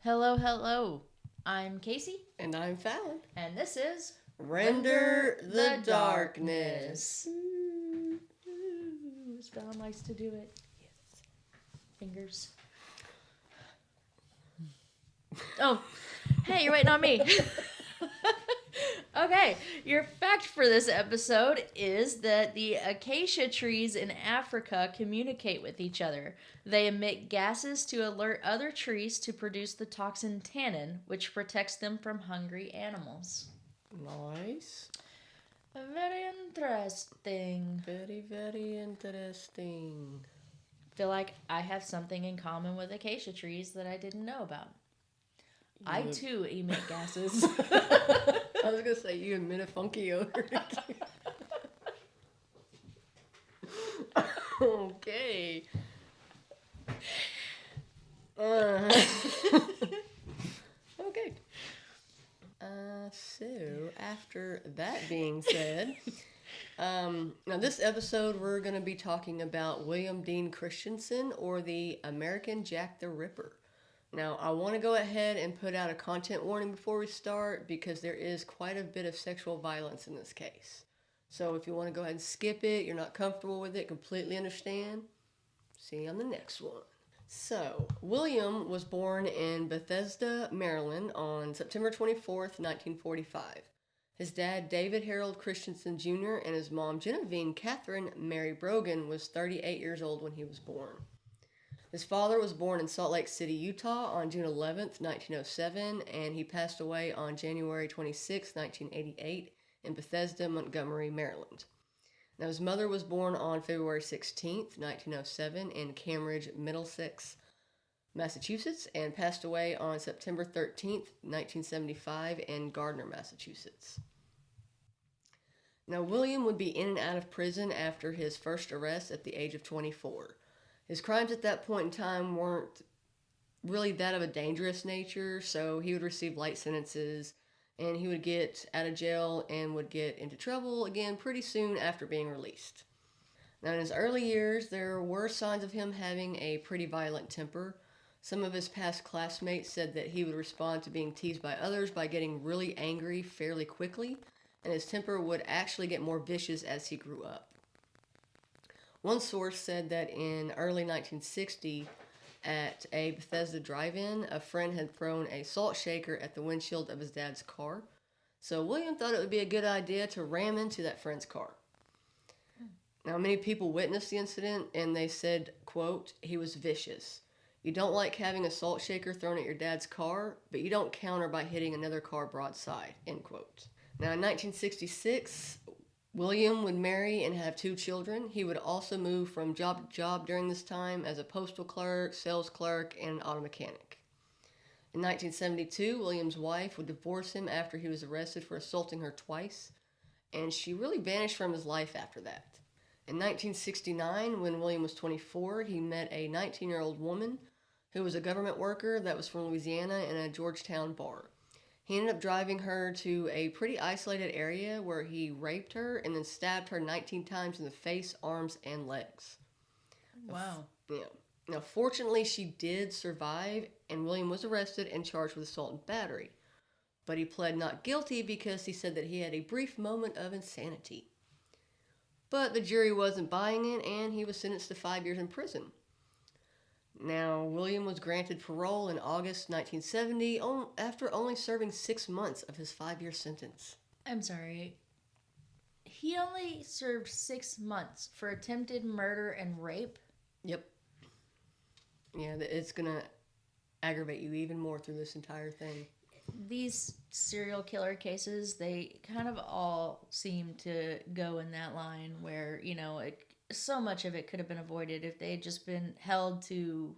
Hello, hello. I'm Casey, And I'm Fallon. and this is Render the darkness. As Fallon likes to do it. Yes. Fingers. Oh, hey, you're waiting on me. Okay, your fact for this episode is that the acacia trees in Africa communicate with each other. They emit gases to alert other trees to produce the toxin tannin, which protects them from hungry animals. Nice. Very interesting. Very, very interesting. Feel like I have something in common with acacia trees that I didn't know about. I too emit gases. I was going to say, you emit a funky odor. Okay. Okay. So, after that being said, now this episode we're going to be talking about William Dean Christensen, or the American Jack the Ripper. Now, I want to go ahead and put out a content warning before we start because there is quite a bit of sexual violence in this case. So if you want to go ahead and skip it, you're not comfortable with it, completely understand. See you on the next one. So, William was born in Bethesda, Maryland on September 24th, 1945. His dad, David Harold Christensen Jr., and his mom, Genevieve Catherine Mary Brogan, was 38 years old when he was born. His father was born in Salt Lake City, Utah on June 11th, 1907, and he passed away on January 26, 1988 in Bethesda, Montgomery, Maryland. Now, his mother was born on February 16th, 1907 in Cambridge, Middlesex, Massachusetts, and passed away on September 13th, 1975 in Gardner, Massachusetts. Now, William would be in and out of prison after his first arrest at the age of 24. His crimes at that point in time weren't really that of a dangerous nature, so he would receive light sentences, and he would get out of jail and would get into trouble again pretty soon after being released. Now, in his early years, there were signs of him having a pretty violent temper. Some of his past classmates said that he would respond to being teased by others by getting really angry fairly quickly, and his temper would actually get more vicious as he grew up. One source said that in early 1960, at a Bethesda drive-in, a friend had thrown a salt shaker at the windshield of his dad's car. So William thought it would be a good idea to ram into that friend's car. Now, many people witnessed the incident, and they said, quote, "He was vicious. You don't like having a salt shaker thrown at your dad's car, but you don't counter by hitting another car broadside," end quote. Now, in 1966, William would marry and have 2 children. He would also move from job to job during this time as a postal clerk, sales clerk, and an auto mechanic. In 1972, William's wife would divorce him after he was arrested for assaulting her twice, and she really vanished from his life after that. In 1969, when William was 24, he met a 19-year-old woman who was a government worker that was from Louisiana in a Georgetown bar. He ended up driving her to a pretty isolated area where he raped her and then stabbed her 19 times in the face, arms, and legs. Wow. Yeah. Now, fortunately, she did survive, and William was arrested and charged with assault and battery. But he pled not guilty because he said that he had a brief moment of insanity. But the jury wasn't buying it, and he was sentenced to 5 years in prison. Now, William was granted parole in August 1970 after only serving 6 months of his 5-year sentence. I'm sorry. He only served 6 months for attempted murder and rape? Yep. Yeah, it's going to aggravate you even more through this entire thing. These serial killer cases, they kind of all seem to go in that line where, so much of it could have been avoided if they had just been held to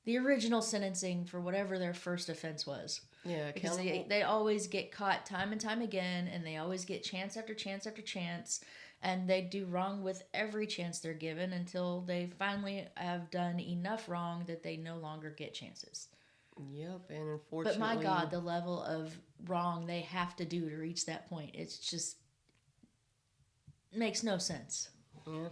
the original sentencing for whatever their first offense was. Yeah, because they always get caught time and time again, and they always get chance after chance after chance, and they do wrong with every chance they're given until they finally have done enough wrong that they no longer get chances. Yep, and unfortunately... But my God, the level of wrong they have to do to reach that point, it's just... makes no sense. Yeah.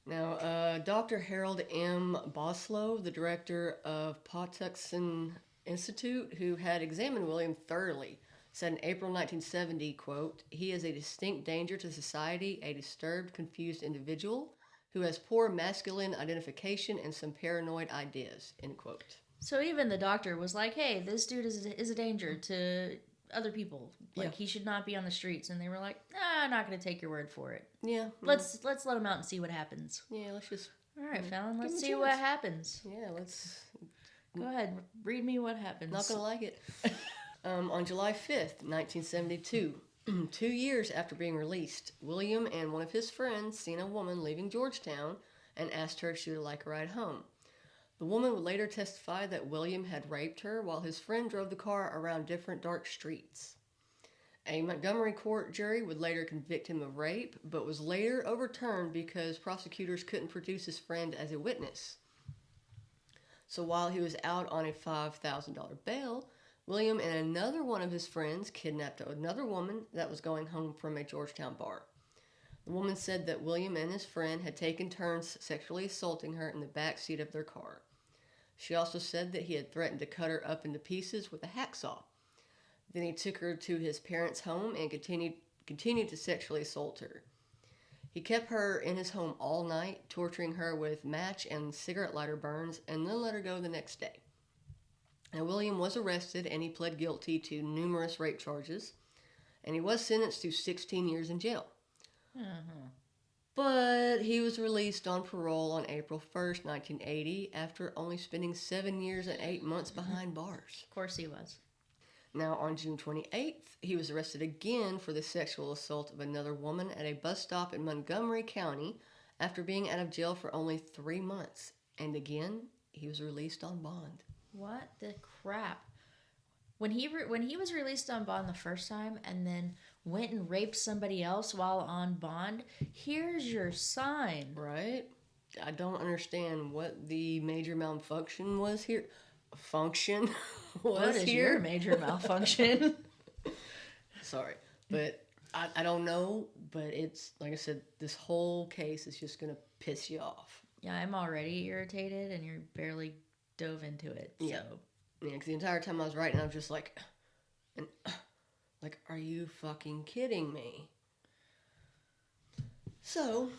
Now, Dr. Harold M. Boslow, the director of Patuxent Institute, who had examined William thoroughly, said in April 1970, quote, "He is a distinct danger to society, a disturbed, confused individual who has poor masculine identification and some paranoid ideas," end quote. So even the doctor was like, "Hey, this dude is a danger to other people. Like Yeah. he should not be on the streets." And they were like, "Nah, I'm not going to take your word for it. Yeah. Let's let him out and see what happens." Yeah, let's just. All right, Fallon, Give let's him a see chance. what happens. Yeah, let's. Go ahead, read me what happens. Not gonna like it. On July 5th, 1972, 2 years after being released, William and one of his friends seen a woman leaving Georgetown and asked her if she would like a ride home. The woman would later testify that William had raped her while his friend drove the car around different dark streets. A Montgomery court jury would later convict him of rape, but was later overturned because prosecutors couldn't produce his friend as a witness. So while he was out on a $5,000 bail, William and another one of his friends kidnapped another woman that was going home from a Georgetown bar. The woman said that William and his friend had taken turns sexually assaulting her in the back seat of their car. She also said that he had threatened to cut her up into pieces with a hacksaw. Then he took her to his parents' home and continued to sexually assault her. He kept her in his home all night, torturing her with match and cigarette lighter burns, and then let her go the next day. Now, William was arrested and he pled guilty to numerous rape charges, and he was sentenced to 16 years in jail. Uh-huh. But he was released on parole on April 1st, 1980, after only spending 7 years and 8 months behind bars. Of course he was. Now, on June 28th, he was arrested again for the sexual assault of another woman at a bus stop in Montgomery County after being out of jail for only 3 months. And again, he was released on bond. What the crap? When he was released on bond the first time and then went and raped somebody else while on bond, here's your sign. Right? I don't understand what the major malfunction was here. Function was What is here. your major malfunction? Sorry, but I don't know. But it's like I said, this whole case is just gonna piss you off. Yeah, I'm already irritated, and you're barely dove into it. So. Yeah. Yeah, because the entire time I was writing, I was just like, are you fucking kidding me? So,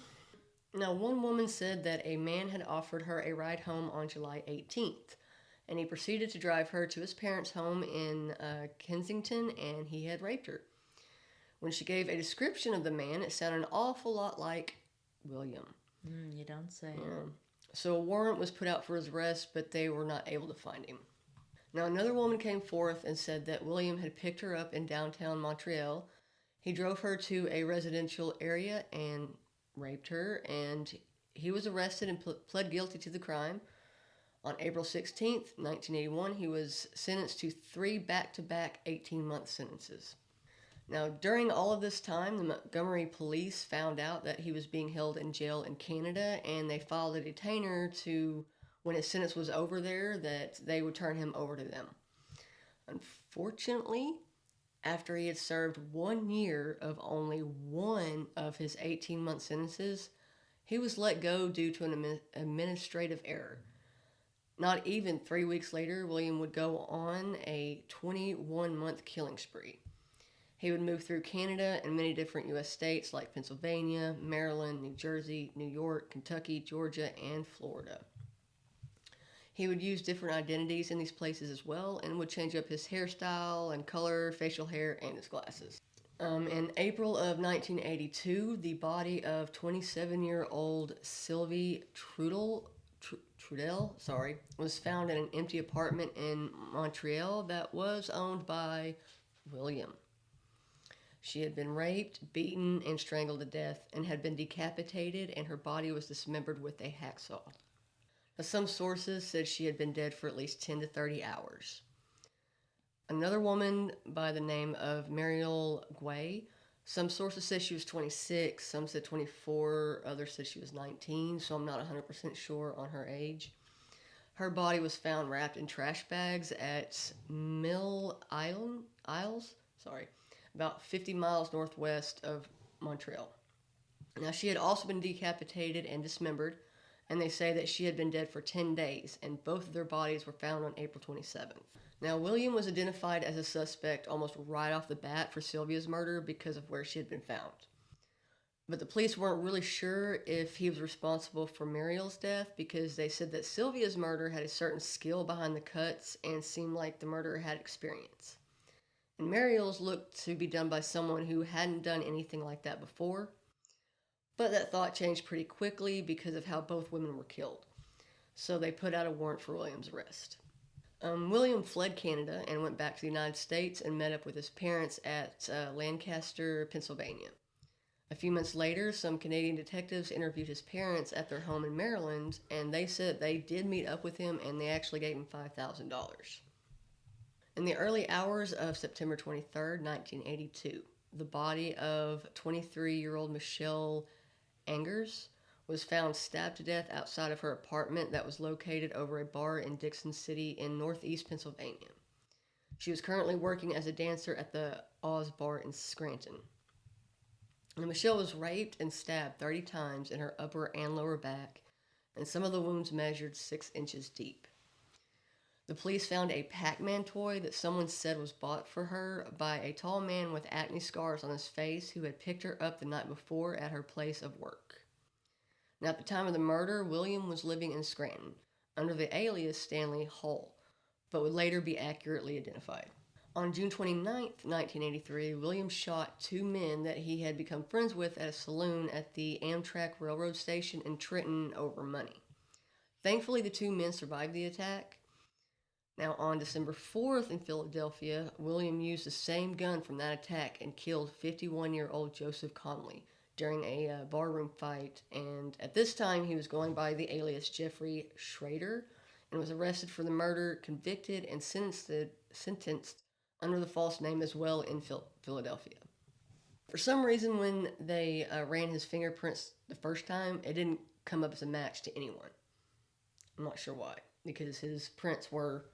now one woman said that a man had offered her a ride home on July 18th, and he proceeded to drive her to his parents' home in Kensington, and he had raped her. When she gave a description of the man, it sounded an awful lot like William. You don't say. Yeah. So a warrant was put out for his arrest, but they were not able to find him. Now another woman came forth and said that William had picked her up in downtown Montreal. He drove her to a residential area and raped her, and he was arrested and pled guilty to the crime. On April 16th, 1981, he was sentenced to 3 back-to-back 18-month sentences. Now, during all of this time, the Montgomery police found out that he was being held in jail in Canada, and they filed a detainer to, when his sentence was over there, that they would turn him over to them. Unfortunately, after he had served 1 year of only one of his 18-month sentences, he was let go due to an administrative error. Not even 3 weeks later, William would go on a 21-month killing spree. He would move through Canada and many different U.S. states like Pennsylvania, Maryland, New Jersey, New York, Kentucky, Georgia, and Florida. He would use different identities in these places as well and would change up his hairstyle and color, facial hair, and his glasses. In April of 1982, the body of 27-year-old Sylvie Trudel was found in an empty apartment in Montreal that was owned by William. She had been raped, beaten, and strangled to death, and had been decapitated, and her body was dismembered with a hacksaw. Now, some sources said she had been dead for at least 10 to 30 hours. Another woman by the name of Mariel Guay, some sources said she was 26, some said 24, others said she was 19, so I'm not 100% sure on her age. Her body was found wrapped in trash bags at Mill Isles, about 50 miles northwest of Montreal. Now, she had also been decapitated and dismembered, and they say that she had been dead for 10 days, and both of their bodies were found on April 27th. Now, William was identified as a suspect almost right off the bat for Sylvia's murder because of where she had been found. But the police weren't really sure if he was responsible for Muriel's death because they said that Sylvia's murder had a certain skill behind the cuts and seemed like the murderer had experience. And Muriel's looked to be done by someone who hadn't done anything like that before. But that thought changed pretty quickly because of how both women were killed. So they put out a warrant for William's arrest. William fled Canada and went back to the United States and met up with his parents at Lancaster, Pennsylvania. A few months later, some Canadian detectives interviewed his parents at their home in Maryland, and they said they did meet up with him and they actually gave him $5,000. In the early hours of September 23rd, 1982, the body of 23-year-old Michelle Angers was found stabbed to death outside of her apartment that was located over a bar in Dixon City in northeast Pennsylvania. She was currently working as a dancer at the Oz Bar in Scranton. And Michelle was raped and stabbed 30 times in her upper and lower back, and some of the wounds measured 6 inches deep. The police found a Pac-Man toy that someone said was bought for her by a tall man with acne scars on his face who had picked her up the night before at her place of work. Now, at the time of the murder, William was living in Scranton under the alias Stanley Hall, but would later be accurately identified. On June 29th, 1983, William shot 2 men that he had become friends with at a saloon at the Amtrak railroad station in Trenton over money. Thankfully, the 2 men survived the attack. Now, on December 4th in Philadelphia, William used the same gun from that attack and killed 51-year-old Joseph Conley during a barroom fight, and at this time he was going by the alias Jeffrey Schrader and was arrested for the murder, convicted, and sentenced under the false name as well in Philadelphia. For some reason, when they ran his fingerprints the first time, it didn't come up as a match to anyone. I'm not sure why, because his prints were,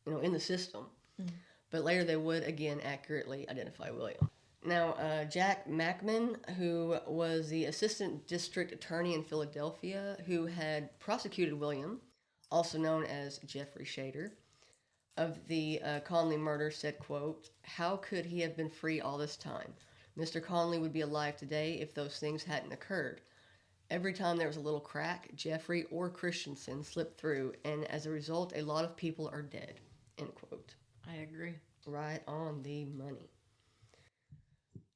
in the system. Mm-hmm. But later they would again accurately identify William. Now, Jack Mackman, who was the assistant district attorney in Philadelphia, who had prosecuted William, also known as Jeffrey Shader, of the Conley murder, said, quote, "How could he have been free all this time? Mr. Conley would be alive today if those things hadn't occurred. Every time there was a little crack, Jeffrey or Christensen slipped through, and as a result, a lot of people are dead," end quote. I agree. Right on the money.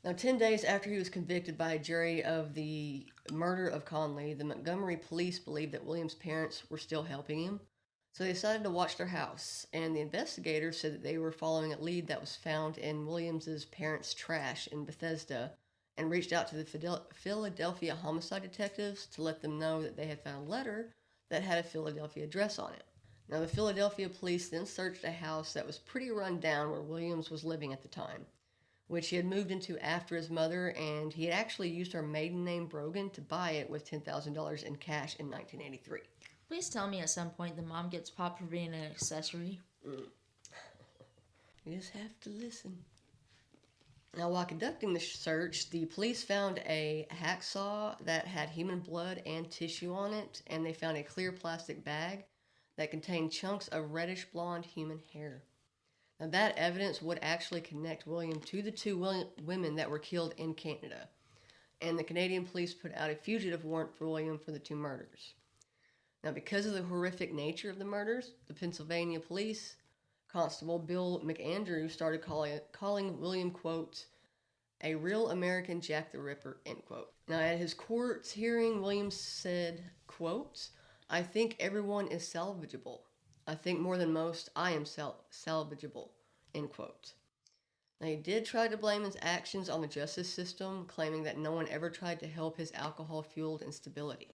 Now, 10 days after he was convicted by a jury of the murder of Conley, the Montgomery police believed that William's parents were still helping him, so they decided to watch their house, and the investigators said that they were following a lead that was found in William's parents' trash in Bethesda, and reached out to the Philadelphia homicide detectives to let them know that they had found a letter that had a Philadelphia address on it. Now, the Philadelphia police then searched a house that was pretty run down where Williams was living at the time, which he had moved into after his mother, and he had actually used her maiden name Brogan to buy it with $10,000 in cash in 1983. Please tell me at some point the mom gets popped for being an accessory. You just have to listen. Now, while conducting the search, the police found a hacksaw that had human blood and tissue on it, and they found a clear plastic bag that contained chunks of reddish blonde human hair. Now, that evidence would actually connect William to the 2 women that were killed in Canada, and the Canadian police put out a fugitive warrant for William for the 2 murders. Now, because of the horrific nature of the murders, the Pennsylvania police Constable Bill McAndrew started calling William, quote, "a real American Jack the Ripper," end quote. Now, at his court hearing, Williams said, quote, "I think everyone is salvageable. I think more than most, I am salvageable," end quote. Now, he did try to blame his actions on the justice system, claiming that no one ever tried to help his alcohol-fueled instability.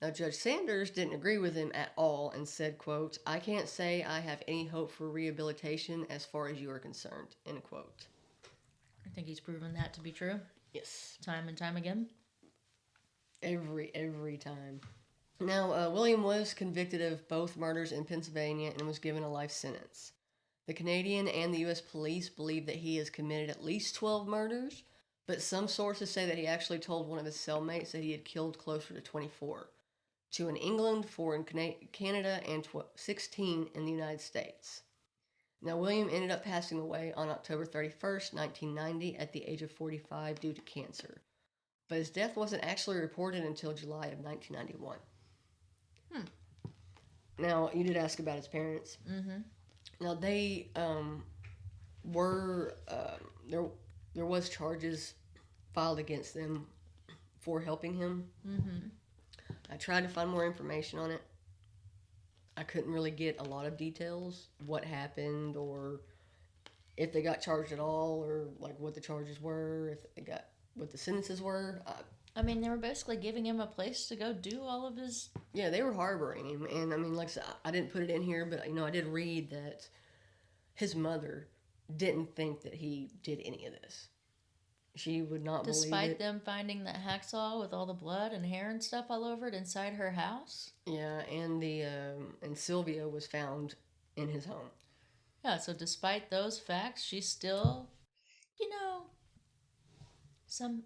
Now, Judge Sanders didn't agree with him at all and said, quote, "I can't say I have any hope for rehabilitation as far as you are concerned," end quote. I think he's proven that to be true. Yes. Time and time again. Every time. Now, William was convicted of both murders in Pennsylvania and was given a life sentence. The Canadian and the U.S. police believe that he has committed at least 12 murders, But some sources say that he actually told one of his cellmates that he had killed closer to 24. Two in England, four in Canada, and 16 in the United States. Now, William ended up passing away on October 31st, 1990, at the age of 45 due to cancer. But his death wasn't actually reported until July of 1991. Now, you did ask about his parents. Mm-hmm. Now, they were, there was charges filed against them for helping him. Mm-hmm. I tried to find more information on it. I couldn't really get a lot of details, what happened, or if they got charged at all, or like what the charges were, if they got what the sentences were. I mean, they were basically giving him a place to go do all of his... Yeah, they were harboring him. And I mean, like I said, I didn't put it in here, but I did read that his mother didn't think that he did any of this. She would not believe it. Despite them finding that hacksaw with all the blood and hair and stuff all over it inside her house? Yeah, and and Sylvia was found in his home. Yeah, so despite those facts, she's still, some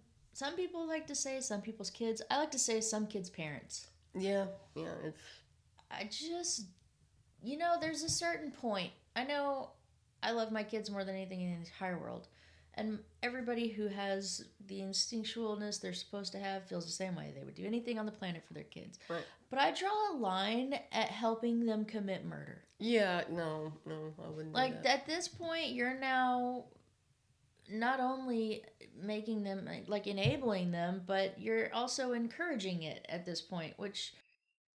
people like to say some people's kids. I like to say some kids' parents. Yeah, it's... I just, there's a certain point. I know I love my kids more than anything in the entire world. And everybody who has the instinctualness they're supposed to have feels the same way. They would do anything on the planet for their kids. Right. But I draw a line at helping them commit murder. Yeah, no, I wouldn't do that. At this point, you're now not only making them, enabling them, but you're also encouraging it at this point, which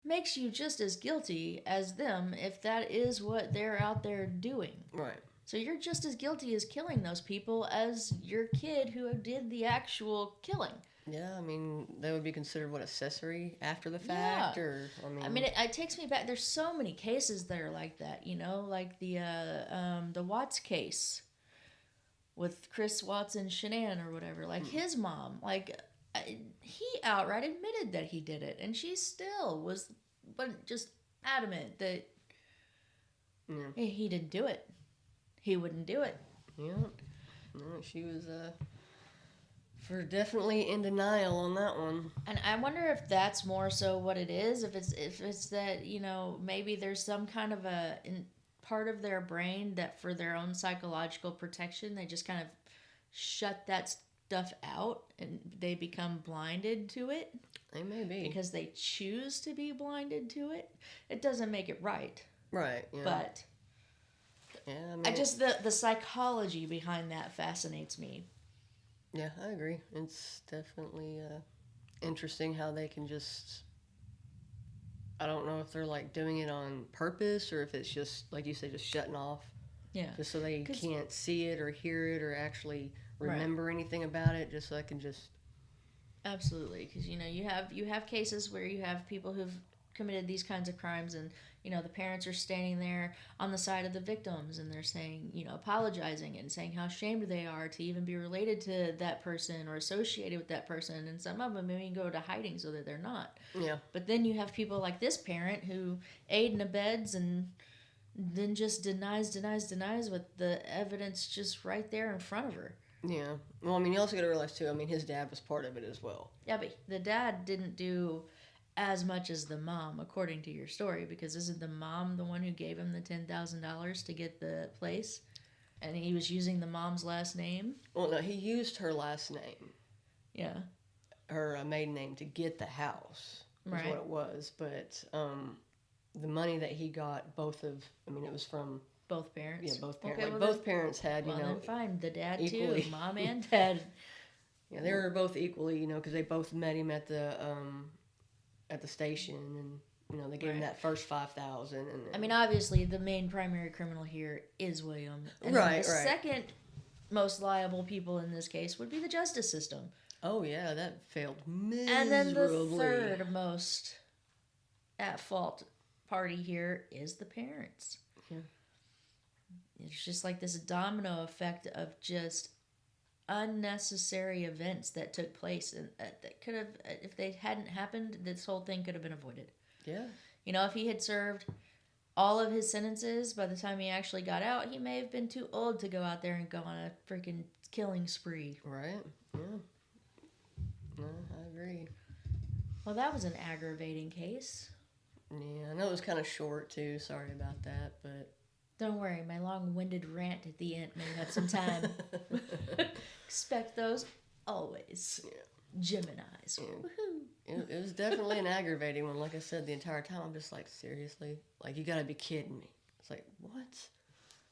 makes you just as guilty as them if that is what they're out there doing. Right. So you're just as guilty as killing those people as your kid who did the actual killing. Yeah, I mean, they would be considered, accessory after the fact? Yeah. Or, it takes me back. There's so many cases that are like that, like the Watts case with Chris Watson Shanann or whatever. Like his mom, he outright admitted that he did it. And she still was just adamant that he didn't do it. He wouldn't do it. Yeah. No, she was for definitely in denial on that one. And I wonder if that's more so what it is. If it's that, maybe there's some kind of part of their brain that for their own psychological protection, they just kind of shut that stuff out and they become blinded to it. They may be. Because they choose to be blinded to it. It doesn't make it right. Right, yeah. But... yeah, the psychology behind that fascinates me. Yeah, I agree. It's definitely interesting how they can just... I don't know if they're doing it on purpose or if it's just, like you say, just shutting off. Yeah. Just so they can't see it or hear it or actually remember anything about it, just so I can just... Absolutely, because you have cases where you have people who've committed these kinds of crimes and the parents are standing there on the side of the victims and they're saying, apologizing and saying how ashamed they are to even be related to that person or associated with that person, and some of them even go to hiding so that they're not. Yeah. But then you have people like this parent who aid and abets and then just denies with the evidence just right there in front of her. Yeah. Well, you also got to realize too, his dad was part of it as well. Yeah, but the dad didn't do as much as the mom, according to your story, because isn't the mom the one who gave him the $10,000 to get the place? And he was using the mom's last name? Well, no, he used her last name. Yeah. Her maiden name to get the house. Right. Is what it was. But the money that he got, it was from... both parents? Yeah, both parents. Okay, both parents had, then fine. The dad, equally. too. Mom and dad. Yeah, they were both equally, because they both met him at the station, and they gave him that first $5,000. And obviously the main primary criminal here is William. And right. Second most liable people in this case would be the justice system. Oh yeah, that failed miserably. And then the third most at fault party here is the parents. Yeah. It's just like this domino effect of just unnecessary events that took place and that could have, if they hadn't happened, this whole thing could have been avoided. Yeah. If he had served all of his sentences by the time he actually got out, he may have been too old to go out there and go on a freaking killing spree. Right? Yeah. No, I agree. Well, that was an aggravating case. Yeah, I know it was kind of short too. Sorry about that, but Don't worry, my long-winded rant at the end may have some time. Expect those always. Yeah. Geminis. Yeah. Woohoo. It was definitely an aggravating one. Like I said, the entire time I'm just like, seriously? Like, you gotta be kidding me. It's like, what?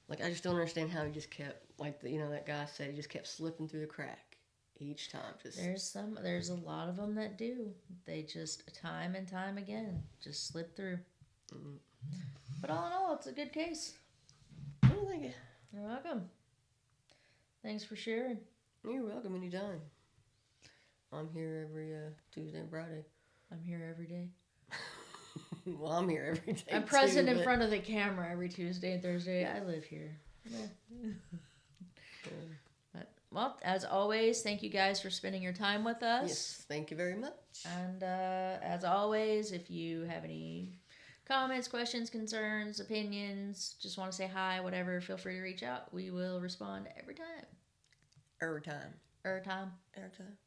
Like, I just don't understand how he just kept, like, that guy said, he just kept slipping through the crack each time. Just There's a lot of them that do. They just, time and time again, just slip through. Mm. But all in all, it's a good case. Oh, thank you. You're welcome. Thanks for sharing. You're welcome anytime. I'm here every Tuesday and Friday. I'm here every day. Well, I'm here every day. I'm present in front of the camera every Tuesday and Thursday. I live here. Yeah. But, well, as always, thank you guys for spending your time with us. Yes, thank you very much. And as always, if you have any comments, questions, concerns, opinions, just want to say hi, whatever, feel free to reach out. We will respond every time. Every time. Every time. Every time.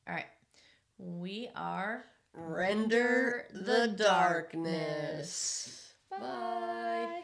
All right. We are Render the darkness. Bye. Bye.